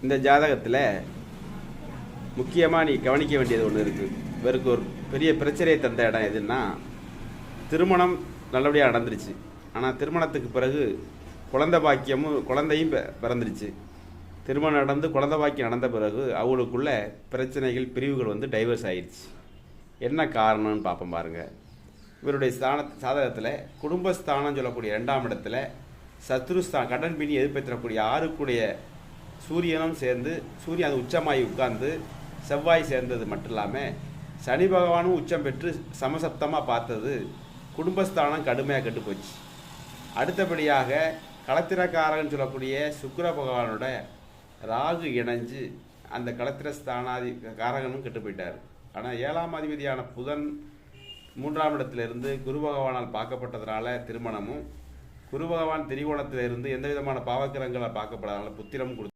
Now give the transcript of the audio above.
இந்த ஜாதகத்தில் முக்கியமாக நீ கவனிக்க வேண்டியது ஒன்று இருக்குது. இவருக்கு ஒரு பெரிய பிரச்சனையை தந்த இடம் எதுன்னா, திருமணம் நல்லபடியாக நடந்துருச்சு. ஆனால் திருமணத்துக்கு பிறகு குழந்தையும் பிறந்துருச்சு. திருமணம் நடந்து குழந்தை பாக்கியம் நடந்த பிறகு அவங்களுக்குள்ள பிரச்சனைகள், பிரிவுகள் டைவர்ஸ் ஆயிடுச்சு. என்ன காரணம்னு பார்ப்போம் பாருங்கள். இவருடைய சாதகத்தில் குடும்பஸ்தானம் சொல்லக்கூடிய 2ஆம் இடத்துல சத்ருஸ்தான், கடன் பிணி எதிர்ப்பற்றக்கூடிய 6க்குடைய சூரியனும் சேர்ந்து, சூரியன் அது உச்சமாகி உட்கார்ந்து செவ்வாய் சேர்ந்தது மட்டும் இல்லாமல் சனி பகவானும் உச்சம் பெற்று சமசப்தமாக பார்த்தது குடும்பஸ்தானம் கடுமையாக கெட்டு போச்சு. அடுத்தபடியாக களத்திரக்காரன் சொல்லக்கூடிய சுக்கிர பகவானோட ராகு இணைஞ்சு அந்த களத்திரஸ்தானாதி காரகனும் கெட்டு போயிட்டார். ஆனால் 7ஆம் அதிபதியான புதன் 3ஆம் இடத்திலிருந்து குரு பகவானால் பார்க்கப்பட்டதுனால திருமணமும், குரு பகவான் திரிகோணத்திலிருந்து எந்த விதமான பாவக்கிரகங்களால் பார்க்கப்படாதனால புத்திரமும் கொடுத்து